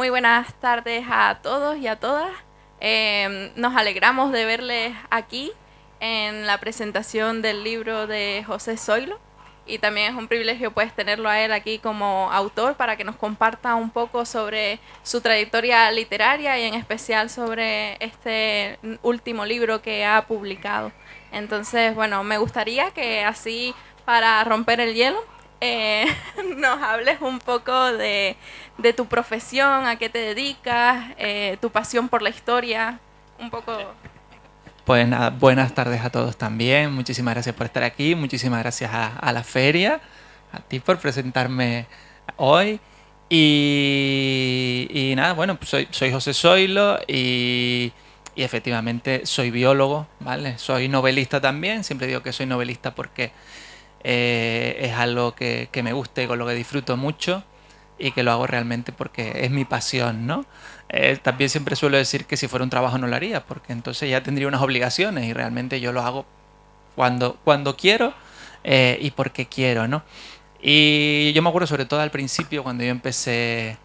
Muy buenas tardes a todos y a todas. Nos alegramos de verles aquí en la presentación del libro de José Zoilo, y también es un privilegio pues tenerlo a él aquí como autor para que nos comparta un poco sobre su trayectoria literaria y en especial sobre este último libro que ha publicado. Entonces, bueno, me gustaría que así, para romper el hielo, eh, nos hables un poco de tu profesión, a qué te dedicas, tu pasión por la historia, un poco. Pues nada, buenas tardes a todos también. Muchísimas gracias por estar aquí. Muchísimas gracias a la feria, a ti por presentarme hoy. Y nada, bueno, pues soy José Zoilo y efectivamente soy biólogo, ¿vale? Soy novelista también. Siempre digo que soy novelista porque es algo que me gusta y con lo que disfruto mucho y que lo hago realmente porque es mi pasión, ¿no? También siempre suelo decir que si fuera un trabajo no lo haría, porque entonces ya tendría unas obligaciones y realmente yo lo hago cuando quiero y porque quiero, ¿no? Y yo me acuerdo sobre todo al principio cuando yo empecé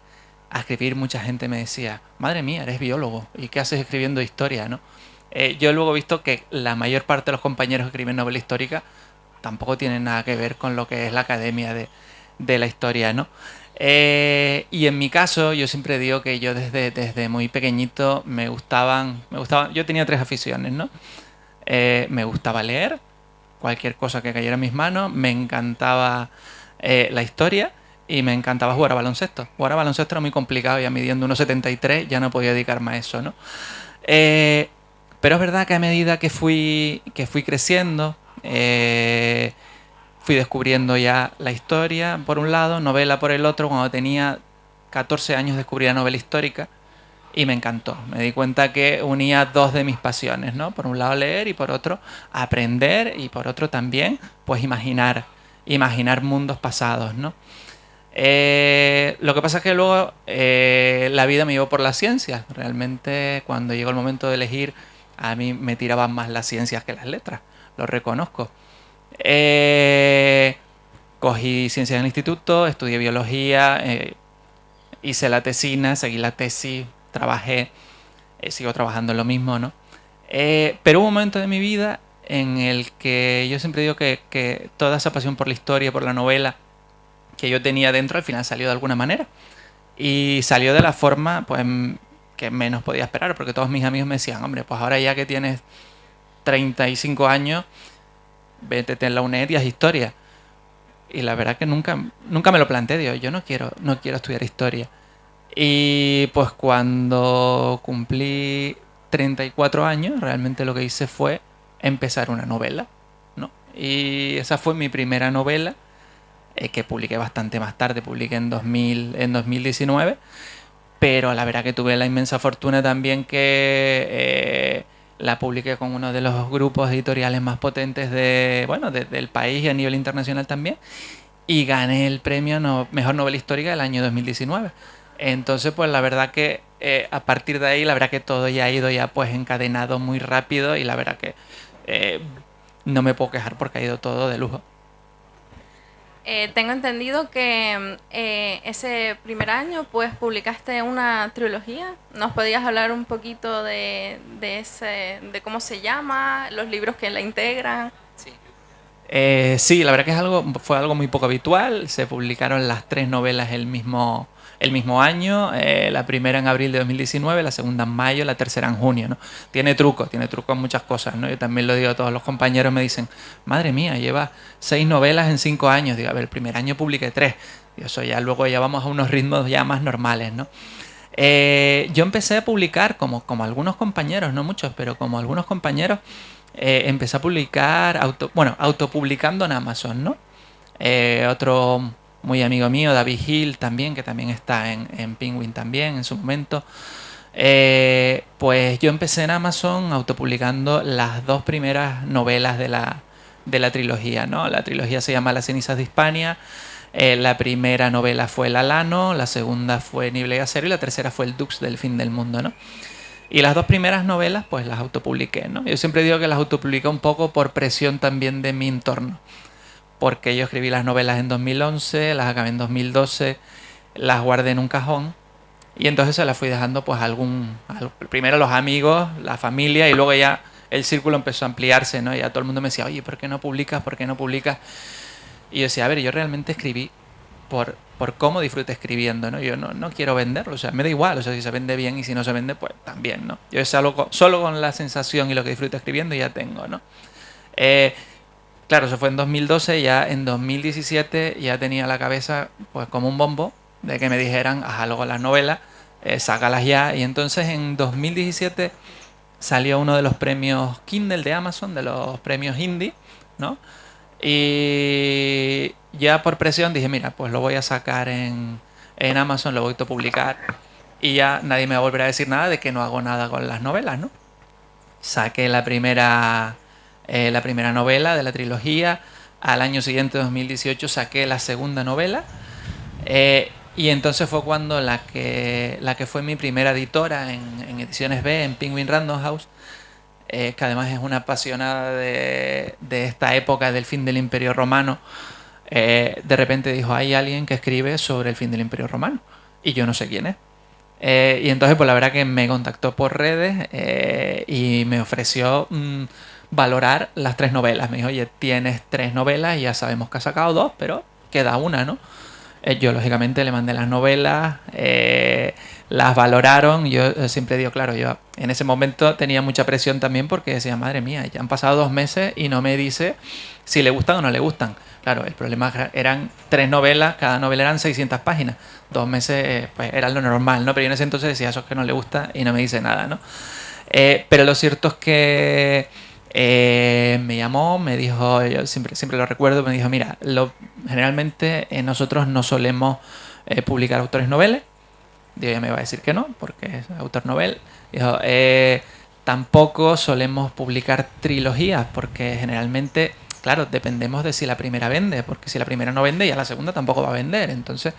a escribir, mucha gente me decía, madre mía, eres biólogo, ¿y qué haces escribiendo historia, no? Yo luego he visto que la mayor parte de los compañeros que escriben novela histórica tampoco tienen nada que ver con lo que es la academia de la historia, ¿no? Y en mi caso, yo siempre digo que yo desde muy pequeñito me gustaban, yo tenía tres aficiones, ¿no? Me gustaba leer, cualquier cosa que cayera en mis manos, me encantaba la historia y me encantaba jugar a baloncesto. Jugar a baloncesto era muy complicado, ya midiendo 1,73 ya no podía dedicarme a eso, ¿no? Eh, pero es verdad que a medida que fui creciendo, fui descubriendo ya la historia por un lado, novela por el otro. Cuando tenía 14 años descubrí la novela histórica y me encantó. Me di cuenta que unía dos de mis pasiones, ¿no? Por un lado leer y por otro aprender y por otro también pues imaginar mundos pasados, ¿no? Lo que pasa es que luego la vida me llevó por las ciencias. Realmente cuando llegó el momento de elegir, a mí me tiraban más las ciencias que las letras, lo reconozco. Eh, Cogí ciencias en el instituto, estudié biología, hice la tesina, seguí la tesis, trabajé, sigo trabajando en lo mismo, ¿no? Pero hubo un momento de mi vida en el que yo siempre digo que toda esa pasión por la historia, por la novela que yo tenía dentro, al final salió de alguna manera. Y salió de la forma pues, que menos podía esperar, porque todos mis amigos me decían, hombre, pues ahora ya que tienes 35 años, vete en la UNED y haz historia. Y la verdad que nunca me lo planteé, digo, yo no quiero estudiar historia. Y pues cuando cumplí 34 años, realmente lo que hice fue empezar una novela, ¿no? Y esa fue mi primera novela, que publiqué bastante más tarde, publiqué en 2019, pero la verdad que tuve la inmensa fortuna también que la publiqué con uno de los grupos editoriales más potentes del país y a nivel internacional también, y gané el premio Mejor Novela Histórica del año 2019. Entonces, pues la verdad que a partir de ahí, la verdad que todo ya ha ido ya pues encadenado muy rápido y la verdad que eh, no me puedo quejar porque ha ido todo de lujo. Tengo entendido que ese primer año pues publicaste una trilogía. ¿Nos podías hablar un poquito de cómo se llama, los libros que la integran? Sí, la verdad que fue algo muy poco habitual. Se publicaron las tres novelas el mismo año. La primera en abril de 2019, la segunda en mayo, la tercera en junio, ¿no? Tiene truco en muchas cosas, ¿no? Yo también lo digo a todos los compañeros, me dicen, madre mía, lleva 6 novelas en 5 años. Digo, a ver, el primer año publiqué tres. Y eso ya luego ya vamos a unos ritmos ya más normales, ¿no? Yo empecé a publicar como algunos compañeros, no muchos, pero como algunos compañeros, empecé a publicar, autopublicando en Amazon, ¿no? Otro muy amigo mío, David Hill, también, que también está en Penguin también en su momento. Pues yo empecé en Amazon autopublicando las dos primeras novelas de la trilogía, ¿no? La trilogía se llama Las cenizas de Hispania. La primera novela fue El Alano, la segunda fue Niebla y Acero y la tercera fue El Dux del fin del mundo, ¿no? Y las dos primeras novelas pues las autopubliqué, ¿no? Yo siempre digo que las autopubliqué un poco por presión también de mi entorno, porque yo escribí las novelas en 2011, las acabé en 2012, las guardé en un cajón Y entonces se la fui dejando pues primero los amigos, la familia, y luego ya el círculo empezó a ampliarse, ¿no? Y ya todo el mundo me decía, oye, ¿por qué no publicas? ¿Por qué no publicas? Y yo decía, a ver, yo realmente escribí por cómo disfruto escribiendo, ¿no? Yo no quiero venderlo, o sea, me da igual, o sea, si se vende bien y si no se vende, pues también, ¿no? Yo solo con la sensación y lo que disfruto escribiendo ya tengo, ¿no? Claro, eso fue en 2012, ya en 2017 ya tenía la cabeza pues como un bombo de que me dijeran, haz algo con las novelas, sácalas ya. Y entonces en 2017 salió uno de los premios Kindle de Amazon, de los premios indie, ¿no? Y ya por presión dije, mira, pues lo voy a sacar en Amazon, lo voy a publicar. Y ya nadie me va a volver a decir nada de que no hago nada con las novelas, ¿no? Saqué la primera novela de la trilogía. Al año siguiente, 2018, saqué la segunda novela. Y entonces fue cuando la que fue mi primera editora en Ediciones B, en Penguin Random House, que además es una apasionada de esta época del fin del Imperio Romano, de repente dijo, hay alguien que escribe sobre el fin del Imperio Romano. Y yo no sé quién es. Y entonces, pues la verdad que me contactó por redes y me ofreció valorar las 3 novelas. Me dijo, oye, tienes 3 novelas y ya sabemos que has sacado 2, pero queda una, ¿no? Yo, lógicamente, le mandé las novelas, las valoraron. Yo siempre digo, claro, yo en ese momento tenía mucha presión también porque decía, madre mía, ya han pasado 2 meses y no me dice si le gustan o no le gustan. Claro, el problema eran 3 novelas, cada novela eran 600 páginas. 2 meses, pues era lo normal, ¿no? Pero yo en ese entonces decía, eso es que no le gusta y no me dice nada, ¿no? Pero lo cierto es que me llamó, me dijo, yo siempre lo recuerdo, me dijo, mira, generalmente nosotros no solemos publicar autores noveles. Digo, ya me va a decir que no, porque es autor novel. Dijo, tampoco solemos publicar trilogías, porque generalmente, claro, dependemos de si la primera vende, porque si la primera no vende, ya la segunda tampoco va a vender. Entonces,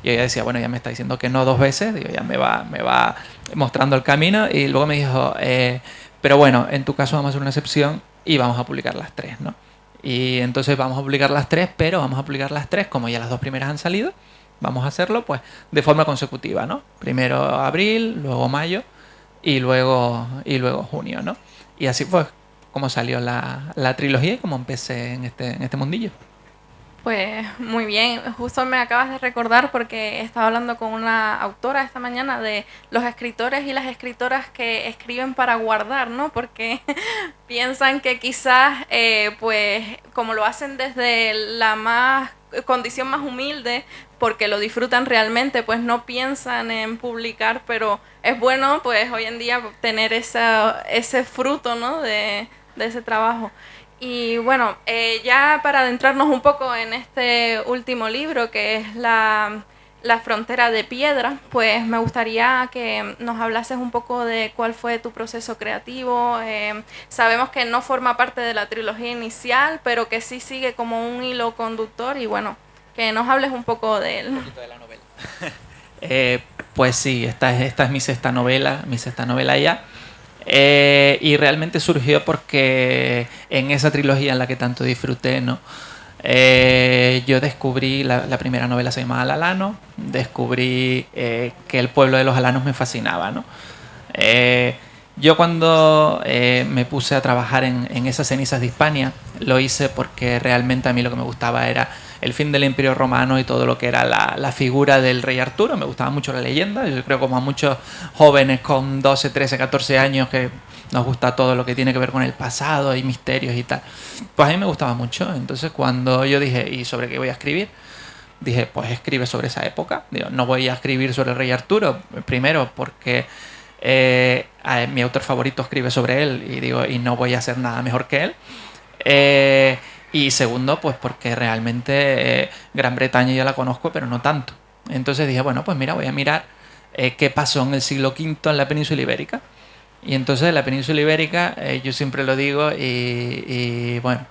yo ya decía, bueno, ya me está diciendo que no 2 veces, digo, ya me va mostrando el camino. Y luego me dijo, pero bueno, en tu caso vamos a hacer una excepción y vamos a publicar las 3, ¿no? Y entonces vamos a publicar las 3, pero vamos a publicar las 3 como ya las 2 primeras han salido. Vamos a hacerlo pues de forma consecutiva, ¿no? Primero abril, luego mayo y luego junio, ¿no? Y así fue como salió la trilogía y como empecé en este mundillo. Pues muy bien, justo me acabas de recordar porque estaba hablando con una autora esta mañana de los escritores y las escritoras que escriben para guardar, ¿no? Porque piensan que quizás, pues como lo hacen desde la condición más humilde, porque lo disfrutan realmente, pues no piensan en publicar, pero es bueno pues hoy en día tener ese fruto, ¿no? de ese trabajo. Y bueno, ya para adentrarnos un poco en este último libro, que es La frontera de piedra, pues me gustaría que nos hablases un poco de cuál fue tu proceso creativo. Sabemos que no forma parte de la trilogía inicial, pero que sí sigue como un hilo conductor y bueno, que nos hables un poco de él. Un poquito de la novela. Pues sí, esta es mi sexta novela ya. Y realmente surgió porque en esa trilogía en la que tanto disfruté, ¿no? Yo descubrí, la primera novela se llamaba Al-Alano, descubrí que el pueblo de los alanos me fascinaba, ¿no? Yo cuando me puse a trabajar en esas cenizas de Hispania, lo hice porque realmente a mí lo que me gustaba era el fin del Imperio Romano y todo lo que era la figura del rey Arturo. Me gustaba mucho la leyenda. Yo creo como a muchos jóvenes con 12, 13, 14 años que nos gusta todo lo que tiene que ver con el pasado y misterios y tal. Pues a mí me gustaba mucho. Entonces cuando yo dije, ¿y sobre qué voy a escribir? Dije, pues escribe sobre esa época. Digo, no voy a escribir sobre el rey Arturo. Primero porque mi autor favorito escribe sobre él y no voy a hacer nada mejor que él. Y segundo, pues porque realmente Gran Bretaña yo la conozco, pero no tanto. Entonces dije, bueno, pues mira, voy a mirar qué pasó en el siglo V en la península ibérica. Y entonces en la península ibérica, yo siempre lo digo y bueno,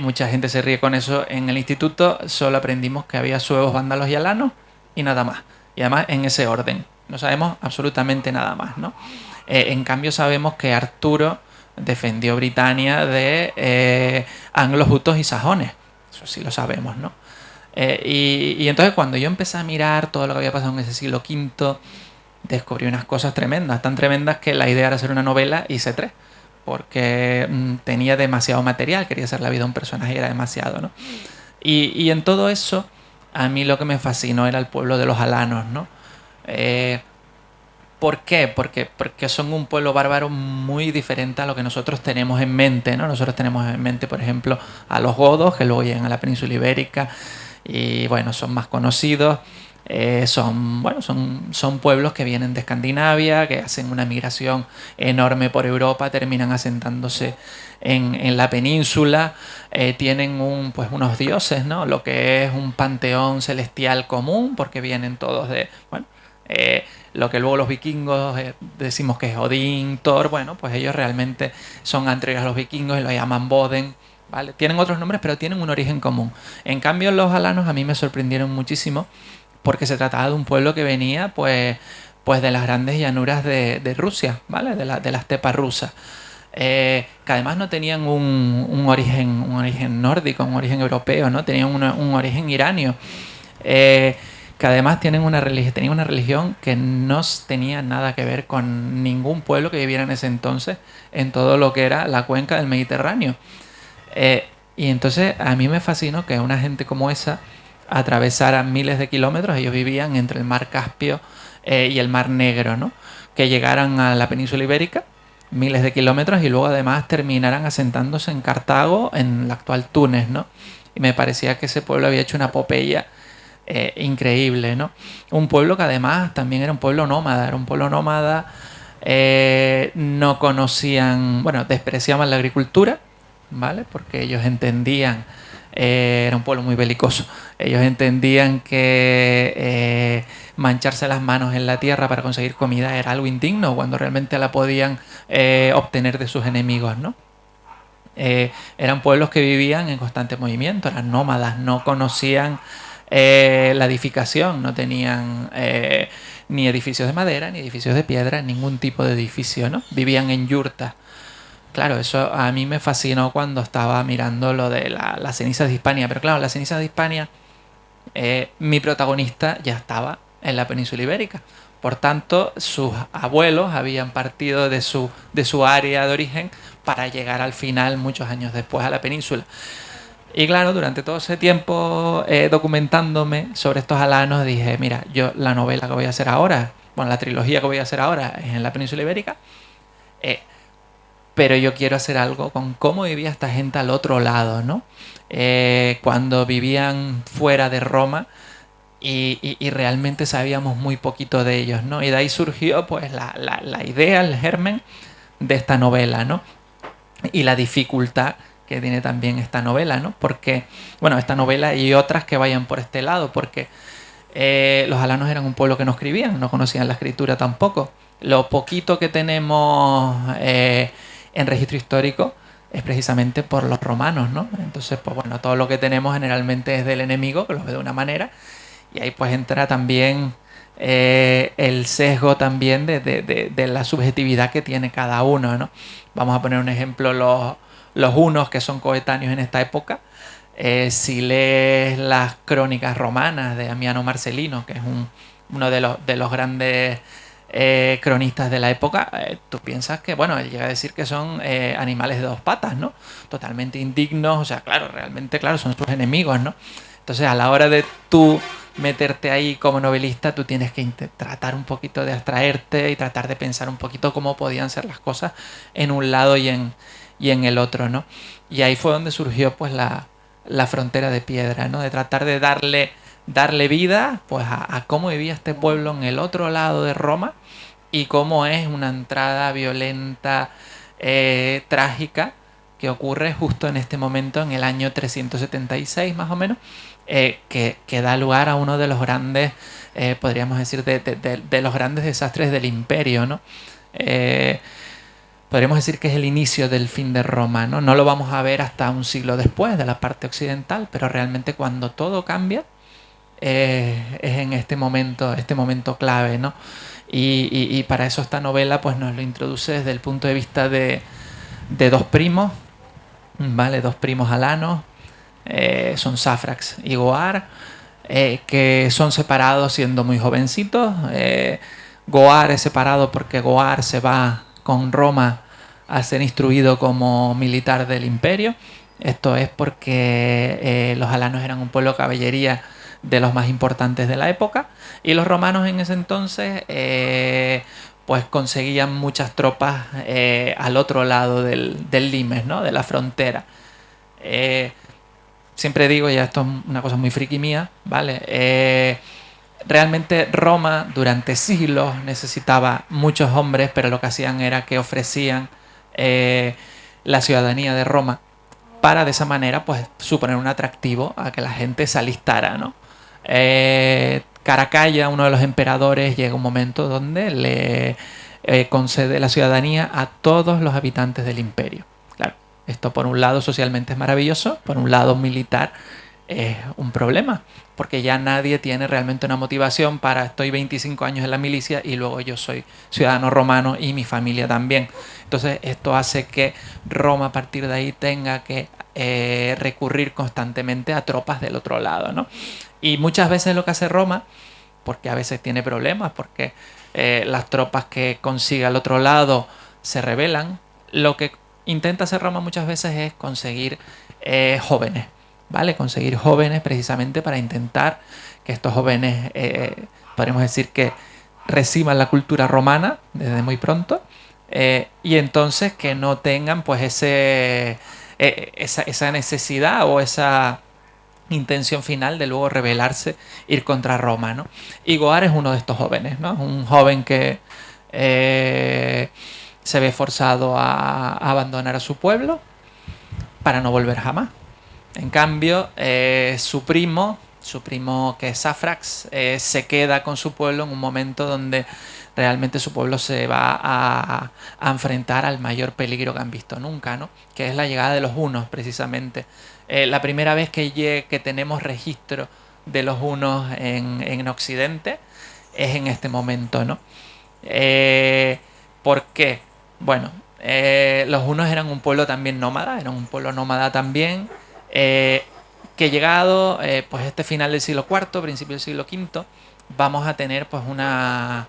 mucha gente se ríe con eso. En el instituto solo aprendimos que había suevos, vándalos y alanos y nada más. Y además en ese orden. No sabemos absolutamente nada más, ¿no? En cambio sabemos que Arturo defendió Britania de anglos, jutos y sajones. Eso sí lo sabemos, ¿no? Y entonces cuando yo empecé a mirar todo lo que había pasado en ese siglo V, descubrí unas cosas tremendas, tan tremendas que la idea era hacer una novela y hice tres, porque tenía demasiado material, quería hacer la vida de un personaje y era demasiado, ¿no? Y en todo eso, a mí lo que me fascinó era el pueblo de los alanos, ¿no? Eh, ¿Por qué? Porque son un pueblo bárbaro muy diferente a lo que nosotros tenemos en mente, ¿no? Nosotros tenemos en mente, por ejemplo, a los godos, que luego llegan a la península ibérica y, bueno, son más conocidos. Son pueblos que vienen de Escandinavia, que hacen una migración enorme por Europa, terminan asentándose en la península, tienen pues unos dioses, ¿no? Lo que es un panteón celestial común, porque vienen todos de, bueno, lo que luego los vikingos decimos que es Odín, Thor, bueno, pues ellos realmente son anteriores a los vikingos y lo llaman Boden, ¿vale? Tienen otros nombres, pero tienen un origen común. En cambio, los alanos a mí me sorprendieron muchísimo porque se trataba de un pueblo que venía, pues de las grandes llanuras de Rusia, ¿vale? De la estepa rusa. Que además no tenían un origen nórdico, un origen europeo, ¿no? Tenían un origen iranio. Que además tenían una religión que no tenía nada que ver con ningún pueblo que viviera en ese entonces en todo lo que era la cuenca del Mediterráneo. Y entonces a mí me fascinó que una gente como esa atravesara miles de kilómetros. Ellos vivían entre el mar Caspio y el mar Negro, ¿no? Que llegaran a la península ibérica, miles de kilómetros, y luego además terminaran asentándose en Cartago, en la actual Túnez, ¿no? Y me parecía que ese pueblo había hecho una epopeya increíble, ¿no? Un pueblo que además también era un pueblo nómada, no conocían, bueno, despreciaban la agricultura, ¿vale? Porque ellos entendían, era un pueblo muy belicoso, ellos entendían que mancharse las manos en la tierra para conseguir comida era algo indigno cuando realmente la podían obtener de sus enemigos, ¿no? Eran pueblos que vivían en constante movimiento, eran nómadas, no conocían la edificación, no tenían ni edificios de madera, ni edificios de piedra, ningún tipo de edificio, ¿no? Vivían en yurtas. Claro, eso a mí me fascinó cuando estaba mirando lo de las cenizas de Hispania, pero claro, las cenizas de Hispania, mi protagonista ya estaba en la península ibérica. Por tanto, sus abuelos habían partido de su área de origen para llegar al final, muchos años después, a la península. Y claro, durante todo ese tiempo documentándome sobre estos alanos, dije, mira, yo la novela que voy a hacer ahora, bueno, la trilogía que voy a hacer ahora es en la península ibérica, pero yo quiero hacer algo con cómo vivía esta gente al otro lado, ¿no? Cuando vivían fuera de Roma y realmente sabíamos muy poquito de ellos, ¿no? Y de ahí surgió pues la idea, el germen de esta novela, ¿no? Y la dificultad que tiene también esta novela, ¿no? Porque, bueno, esta novela y otras que vayan por este lado, porque los alanos eran un pueblo que no escribían, no conocían la escritura tampoco. Lo poquito que tenemos en registro histórico es precisamente por los romanos, ¿no? Entonces, pues bueno, todo lo que tenemos generalmente es del enemigo, que los ve de una manera, y ahí pues entra también el sesgo también de la subjetividad que tiene cada uno, ¿no? Vamos a poner un ejemplo, los hunos que son coetáneos en esta época. Si lees las crónicas romanas de Amiano Marcelino, que es uno de los grandes cronistas de la época, tú piensas que, bueno, él llega a decir que son animales de dos patas, ¿no? Totalmente indignos, o sea, claro, realmente, claro, son sus enemigos, ¿no? Entonces, a la hora de tú meterte ahí como novelista, tú tienes que tratar un poquito de abstraerte y tratar de pensar un poquito cómo podían ser las cosas en un lado y en el otro, ¿no? Y ahí fue donde surgió pues la frontera de piedra, ¿no? De tratar de darle vida pues a cómo vivía este pueblo en el otro lado de Roma y cómo es una entrada violenta, trágica, que ocurre justo en este momento, en el año 376 más o menos, que da lugar a uno de los grandes, podríamos decir, de los grandes desastres del imperio, ¿no? Podríamos decir que es el inicio del fin de Roma, ¿no? No lo vamos a ver hasta un siglo después de la parte occidental, pero realmente cuando todo cambia es en este momento clave, ¿no? Y para eso esta novela pues nos lo introduce desde el punto de vista de dos primos, ¿vale? Dos primos alanos, son Saphrax y Goar, que son separados siendo muy jovencitos. Goar es separado porque Goar se va con Roma a ser instruido como militar del imperio. Esto es porque los alanos eran un pueblo de caballería de los más importantes de la época, y los romanos en ese entonces pues conseguían muchas tropas al otro lado del limes, ¿no? De la frontera. Siempre digo, ya esto es una cosa muy friki mía, ¿vale? Realmente Roma durante siglos necesitaba muchos hombres, pero lo que hacían era que ofrecían la ciudadanía de Roma para de esa manera pues suponer un atractivo a que la gente se alistara, ¿no? Caracalla, uno de los emperadores, llega un momento donde le concede la ciudadanía a todos los habitantes del imperio. Claro, esto por un lado socialmente es maravilloso, por un lado militar es un problema, porque ya nadie tiene realmente una motivación para estoy 25 años en la milicia y luego yo soy ciudadano romano y mi familia también. Entonces esto hace que Roma a partir de ahí tenga que recurrir constantemente a tropas del otro lado, ¿no? Y muchas veces lo que hace Roma, porque a veces tiene problemas, porque las tropas que consigue al otro lado se rebelan, lo que intenta hacer Roma muchas veces es conseguir jóvenes, ¿vale? Conseguir jóvenes precisamente para intentar que estos jóvenes, podríamos decir que reciban la cultura romana desde muy pronto, y entonces que no tengan pues esa necesidad o esa intención final de luego rebelarse, ir contra Roma, ¿no? Y Goar es uno de estos jóvenes, ¿no? Un joven que se ve forzado a abandonar a su pueblo para no volver jamás. En cambio, su primo que es Saphrax, se queda con su pueblo en un momento donde realmente su pueblo se va a enfrentar al mayor peligro que han visto nunca, ¿no? Que es la llegada de los hunos, precisamente. La primera vez que tenemos registro de los hunos en Occidente es en este momento, ¿no? ¿Por qué? Bueno, los hunos eran un pueblo también nómada, eran un pueblo nómada también, que llegado pues este final del siglo IV, principio del siglo V, vamos a tener pues una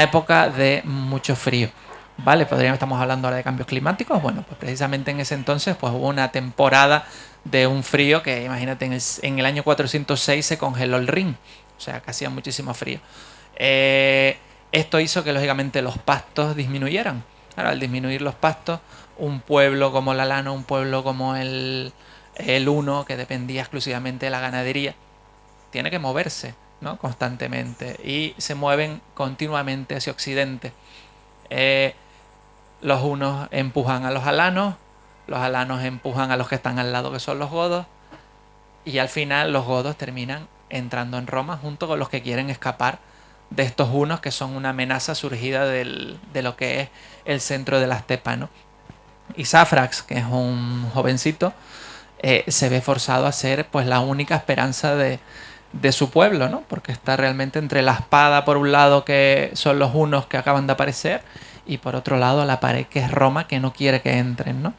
época de mucho frío, ¿vale? Estamos hablando ahora de cambios climáticos. Bueno, pues precisamente en ese entonces pues hubo una temporada de un frío que, imagínate, en el año 406 se congeló el Rin, o sea, que hacía muchísimo frío. Esto hizo que lógicamente los pastos disminuyeran. Claro, al disminuir los pastos, un pueblo como la Lana, un pueblo como el Huno, que dependía exclusivamente de la ganadería, tiene que moverse, ¿no? Constantemente, y se mueven continuamente hacia occidente. Los hunos empujan a los alanos empujan a los que están al lado, que son los godos, y al final los godos terminan entrando en Roma junto con los que quieren escapar de estos hunos, que son una amenaza surgida de lo que es el centro de la estepa, ¿no? Y Saphrax, que es un jovencito, se ve forzado a ser pues la única esperanza de su pueblo, ¿no? Porque está realmente entre la espada por un lado, que son los hunos que acaban de aparecer, y por otro lado la pared, que es Roma, que no quiere que entren, ¿no?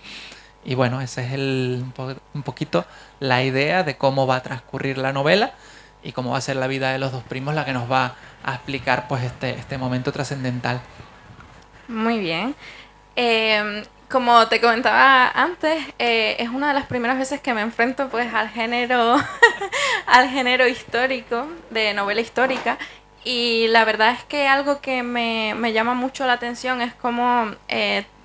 Y bueno, esa es un poquito la idea de cómo va a transcurrir la novela y cómo va a ser la vida de los dos primos la que nos va a explicar pues este momento trascendental. Muy bien. Como te comentaba antes, es una de las primeras veces que me enfrento pues al género al género histórico, de novela histórica, y la verdad es que algo que me llama mucho la atención es cómo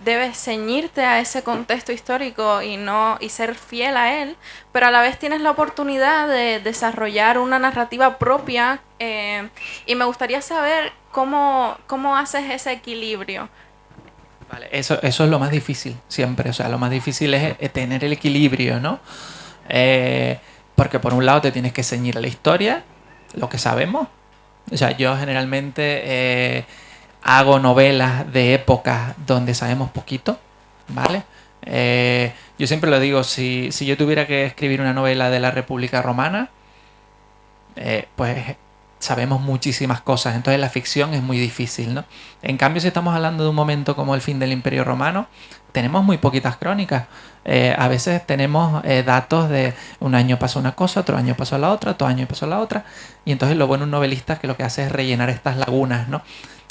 debes ceñirte a ese contexto histórico y ser fiel a él, pero a la vez tienes la oportunidad de desarrollar una narrativa propia, y me gustaría saber cómo haces ese equilibrio. Vale, eso es lo más difícil siempre, o sea, lo más difícil es tener el equilibrio, ¿no? Porque por un lado te tienes que ceñir a la historia, lo que sabemos. O sea, yo generalmente hago novelas de épocas donde sabemos poquito, ¿vale? Yo siempre lo digo, si yo tuviera que escribir una novela de la República Romana, pues sabemos muchísimas cosas, entonces la ficción es muy difícil, ¿no? En cambio, si estamos hablando de un momento como el fin del Imperio Romano, tenemos muy poquitas crónicas. A veces tenemos datos de un año pasó una cosa, otro año pasó la otra, otro año pasó la otra, y entonces lo bueno de un novelista es que lo que hace es rellenar estas lagunas, ¿no?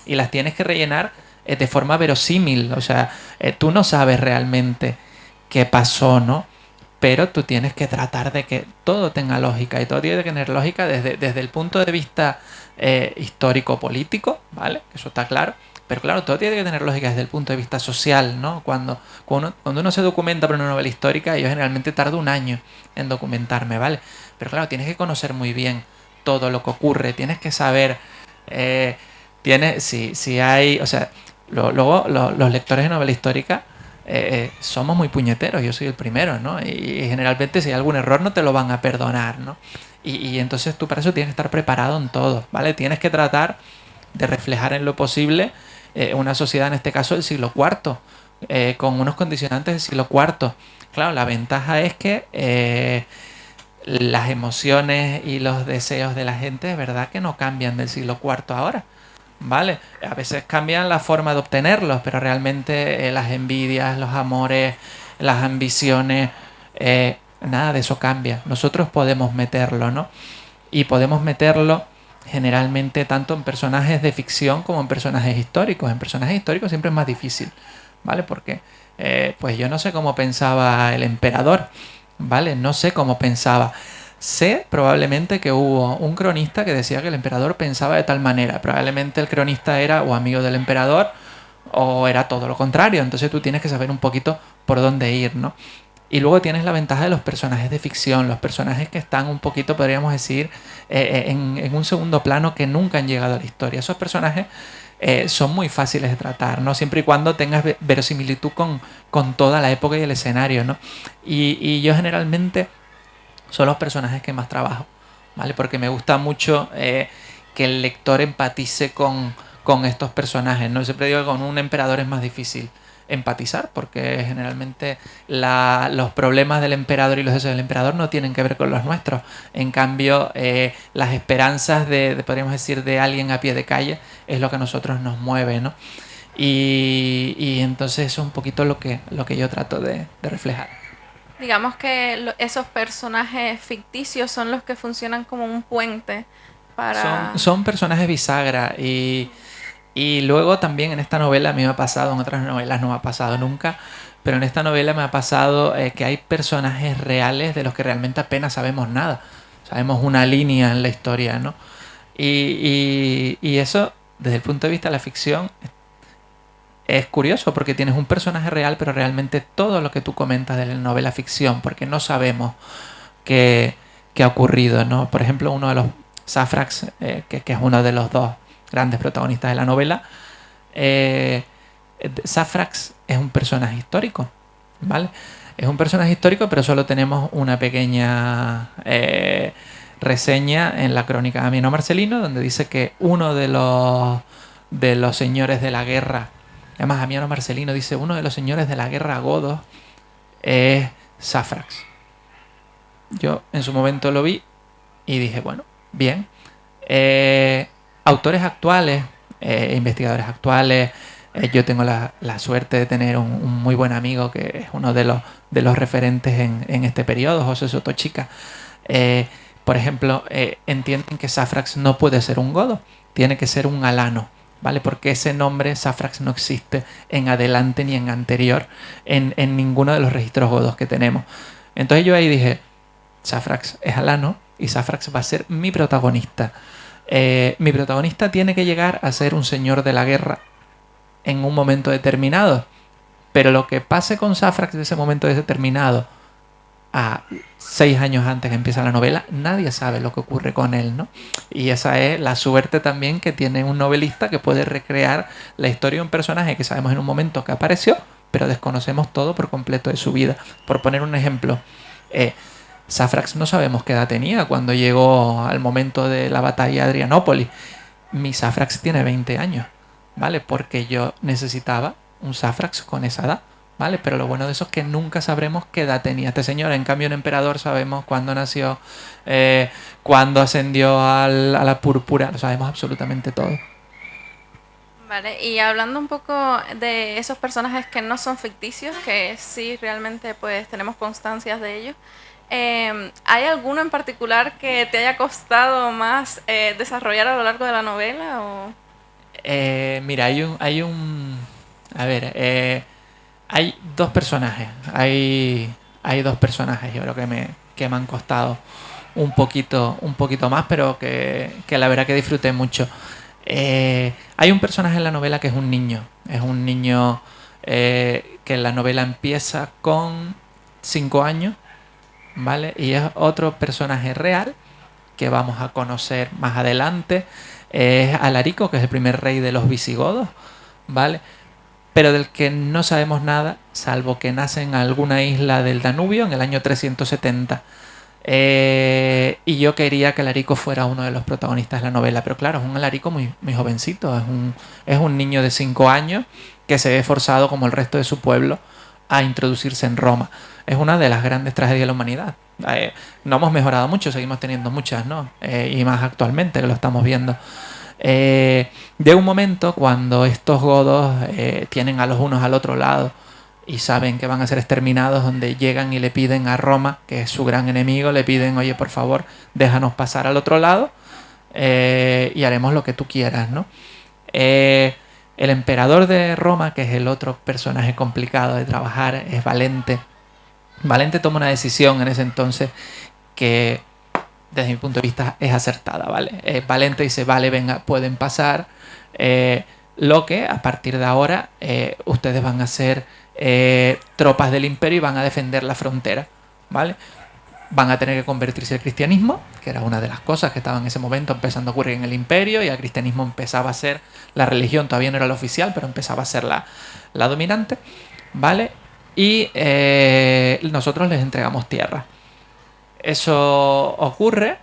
Y las tienes que rellenar de forma verosímil, o sea, tú no sabes realmente qué pasó, ¿no? Pero tú tienes que tratar de que todo tenga lógica, y todo tiene que tener lógica desde el punto de vista histórico-político, ¿vale? Eso está claro. Pero claro, todo tiene que tener lógica desde el punto de vista social, ¿no? Cuando uno se documenta para una novela histórica, yo generalmente tardo un año en documentarme, ¿vale? Pero claro, tienes que conocer muy bien todo lo que ocurre, tienes que saber, si hay, o sea, luego los lectores de novela histórica somos muy puñeteros, yo soy el primero, ¿no? Y generalmente si hay algún error no te lo van a perdonar, ¿no? Y entonces tú para eso tienes que estar preparado en todo, ¿vale? Tienes que tratar de reflejar en lo posible una sociedad, en este caso del siglo IV, con unos condicionantes del siglo IV. Claro, la ventaja es que las emociones y los deseos de la gente, es verdad que no cambian del siglo IV ahora. ¿Vale? A veces cambian la forma de obtenerlos, pero realmente las envidias, los amores, las ambiciones, nada de eso cambia. Nosotros podemos meterlo, ¿no? Y podemos meterlo generalmente tanto en personajes de ficción como en personajes históricos. En personajes históricos siempre es más difícil, ¿vale? Porque pues yo no sé cómo pensaba el emperador, ¿vale? No sé cómo pensaba. Sé probablemente que hubo un cronista que decía que el emperador pensaba de tal manera. Probablemente el cronista era o amigo del emperador o era todo lo contrario. Entonces tú tienes que saber un poquito por dónde ir, ¿no? Y luego tienes la ventaja de los personajes de ficción, los personajes que están un poquito, podríamos decir, en un segundo plano, que nunca han llegado a la historia. Esos personajes son muy fáciles de tratar, ¿no? Siempre y cuando tengas verosimilitud con toda la época y el escenario, ¿no? Y yo generalmente son los personajes que más trabajo, ¿vale? Porque me gusta mucho que el lector empatice con estos personajes, ¿no? Siempre digo que con un emperador es más difícil empatizar, porque generalmente los problemas del emperador y los deseos del emperador no tienen que ver con los nuestros. En cambio, las esperanzas podríamos decir, de alguien a pie de calle es lo que a nosotros nos mueve, ¿no? Y entonces eso es un poquito lo que yo trato de reflejar. Digamos que esos personajes ficticios son los que funcionan como un puente para... Son personajes bisagra y luego también en esta novela, a mí me ha pasado, en otras novelas no me ha pasado nunca, pero en esta novela me ha pasado que hay personajes reales de los que realmente apenas sabemos nada. Sabemos una línea en la historia, ¿no? Y eso, desde el punto de vista de la ficción, es curioso porque tienes un personaje real, pero realmente todo lo que tú comentas de la novela ficción, porque no sabemos qué ha ocurrido, ¿no? Por ejemplo, uno de los Saphrax, que es uno de los dos grandes protagonistas de la novela, Saphrax es un personaje histórico, ¿vale? Es un personaje histórico, pero solo tenemos una pequeña reseña en la crónica de Ammiano Marcelino, donde dice que uno de los señores de la guerra, además Ammiano Marcelino dice, uno de los señores de la guerra godos es Saphrax. Yo en su momento lo vi y dije, bueno, bien. Autores actuales, investigadores actuales, yo tengo la suerte de tener un muy buen amigo que es uno de los referentes en este periodo, José Sotochica. Por ejemplo, entienden que Saphrax no puede ser un godo, tiene que ser un alano, ¿vale? Porque ese nombre Saphrax no existe en adelante ni en anterior en ninguno de los registros godos que tenemos. Entonces yo ahí dije, Saphrax es alano y Saphrax va a ser mi protagonista. Mi protagonista tiene que llegar a ser un señor de la guerra en un momento determinado, pero lo que pase con Saphrax de ese momento determinado a 6 años antes que empieza la novela, nadie sabe lo que ocurre con él, ¿no? Y esa es la suerte también que tiene un novelista, que puede recrear la historia de un personaje que sabemos en un momento que apareció, pero desconocemos todo por completo de su vida. Por poner un ejemplo, Saphrax no sabemos qué edad tenía cuando llegó al momento de la batalla de Adrianópolis. Mi Saphrax tiene 20 años, ¿vale? Porque yo necesitaba un Saphrax con esa edad, ¿vale? Pero lo bueno de eso es que nunca sabremos qué edad tenía este señor. En cambio, un emperador sabemos cuándo nació, cuándo ascendió a la púrpura, lo sabemos absolutamente todo. Vale, y hablando un poco de esos personajes que no son ficticios, que sí realmente pues tenemos constancias de ellos, ¿hay alguno en particular que te haya costado más desarrollar a lo largo de la novela? O... Mira, a ver, hay dos personajes. Hay dos personajes, yo creo que me han costado un poquito más, pero que la verdad que disfruté mucho. Hay un personaje en la novela que es un niño. Es un niño que la novela empieza con 5 años, ¿vale? Y es otro personaje real que vamos a conocer más adelante. Es Alarico, que es el primer rey de los visigodos, ¿vale? Pero del que no sabemos nada, salvo que nace en alguna isla del Danubio en el año 370. Y yo quería que Alarico fuera uno de los protagonistas de la novela, pero claro, es un Alarico muy jovencito, es un niño de 5 años que se ve forzado, como el resto de su pueblo, a introducirse en Roma. Es una de las grandes tragedias de la humanidad. No hemos mejorado mucho, seguimos teniendo muchas, ¿no? Y más actualmente que lo estamos viendo. De un momento cuando estos godos tienen a los unos al otro lado y saben que van a ser exterminados, donde llegan y le piden a Roma, que es su gran enemigo, le piden, oye, por favor, déjanos pasar al otro lado y haremos lo que tú quieras, ¿no? El emperador de Roma, que es el otro personaje complicado de trabajar, es Valente. Valente toma una decisión en ese entonces que desde mi punto de vista es acertada, ¿vale? Valente dice, vale, venga, pueden pasar, lo que a partir de ahora ustedes van a ser tropas del imperio y van a defender la frontera, ¿vale? Van a tener que convertirse al cristianismo, que era una de las cosas que estaban en ese momento empezando a ocurrir en el imperio, y el cristianismo empezaba a ser la religión, todavía no era la oficial, pero empezaba a ser la dominante, ¿vale? Y nosotros les entregamos tierra. Eso ocurre,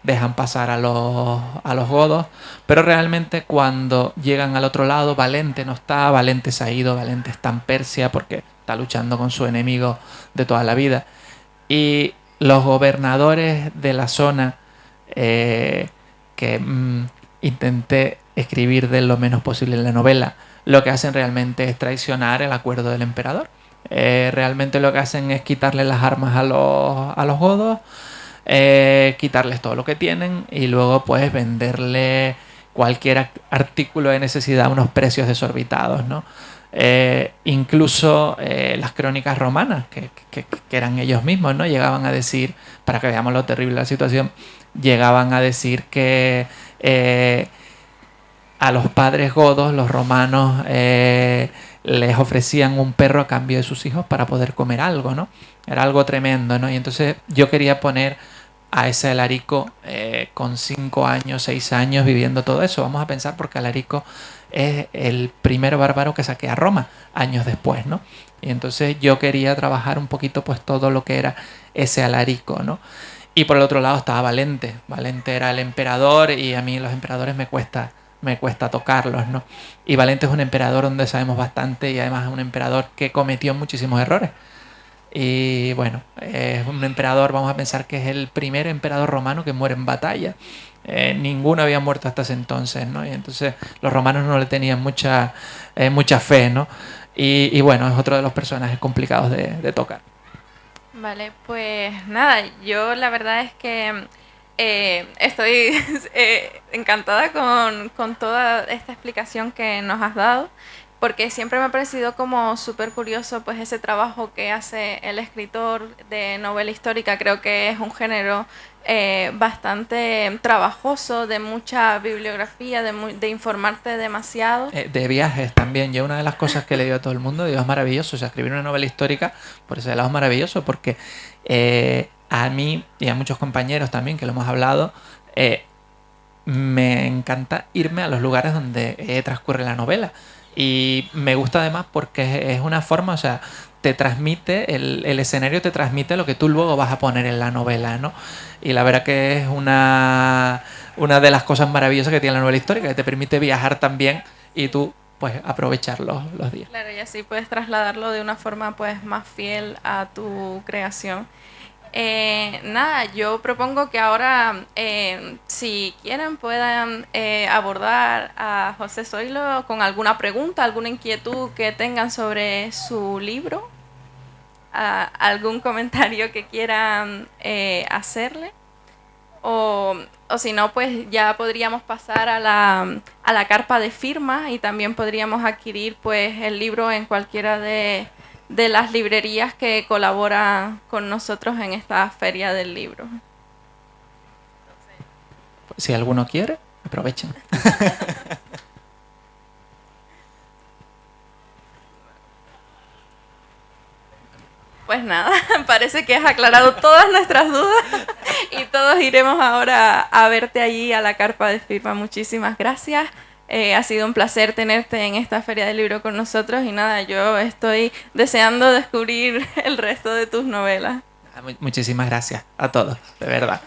dejan pasar a los godos, pero realmente cuando llegan al otro lado, Valente no está, Valente se ha ido, Valente está en Persia porque está luchando con su enemigo de toda la vida. Y los gobernadores de la zona que intenté escribir de lo menos posible en la novela, lo que hacen realmente es traicionar el acuerdo del emperador. Realmente lo que hacen es quitarle las armas a los godos, quitarles todo lo que tienen y luego pues venderle cualquier artículo de necesidad a unos precios desorbitados, ¿no? Incluso las crónicas romanas, que eran ellos mismos, ¿no? Llegaban a decir, para que veamos lo terrible de la situación, llegaban a decir que a los padres godos, los romanos, les ofrecían un perro a cambio de sus hijos para poder comer algo, ¿no? Era algo tremendo, ¿no? Y entonces yo quería poner a ese Alarico con 5 años, 6 años viviendo todo eso. Vamos a pensar porque Alarico es el primer bárbaro que saquea Roma años después, ¿no? Y entonces yo quería trabajar un poquito pues todo lo que era ese Alarico, ¿no? Y por el otro lado estaba Valente. Valente era el emperador y a mí los emperadores me cuesta tocarlos, ¿no? Y Valente es un emperador donde sabemos bastante y además es un emperador que cometió muchísimos errores. Y bueno, es un emperador, vamos a pensar que es el primer emperador romano que muere en batalla. Ninguno había muerto hasta ese entonces, ¿no? Y entonces los romanos no le tenían mucha fe, ¿no? Y bueno, es otro de los personajes complicados de tocar. Vale, pues nada, yo la verdad es que estoy encantada con toda esta explicación que nos has dado, porque siempre me ha parecido como súper curioso pues ese trabajo que hace el escritor de novela histórica. Creo que es un género bastante trabajoso, de mucha bibliografía, de informarte demasiado. De viajes también. Yo una de las cosas que le digo a todo el mundo, digo, es maravilloso. O sea, escribir una novela histórica, por ese lado es maravilloso, porque a mí y a muchos compañeros también, que lo hemos hablado, me encanta irme a los lugares donde transcurre la novela. Y me gusta además porque es una forma, o sea, te transmite, el escenario te transmite lo que tú luego vas a poner en la novela, ¿no? Y la verdad que es una de las cosas maravillosas que tiene la novela histórica, que te permite viajar también y tú pues aprovechar los días. Claro, y así puedes trasladarlo de una forma pues más fiel a tu creación. Nada, yo propongo que ahora, si quieren, puedan abordar a José Zoilo con alguna pregunta, alguna inquietud que tengan sobre su libro, algún comentario que quieran hacerle. O si no, pues ya podríamos pasar a la carpa de firmas y también podríamos adquirir pues el libro en cualquiera de las librerías que colaboran con nosotros en esta feria del libro. Si alguno quiere, aprovechen. Pues nada, parece que has aclarado todas nuestras dudas y todos iremos ahora a verte allí a la carpa de firma. Muchísimas gracias. Ha sido un placer tenerte en esta Feria del Libro con nosotros y nada, yo estoy deseando descubrir el resto de tus novelas. Muchísimas gracias a todos, de verdad.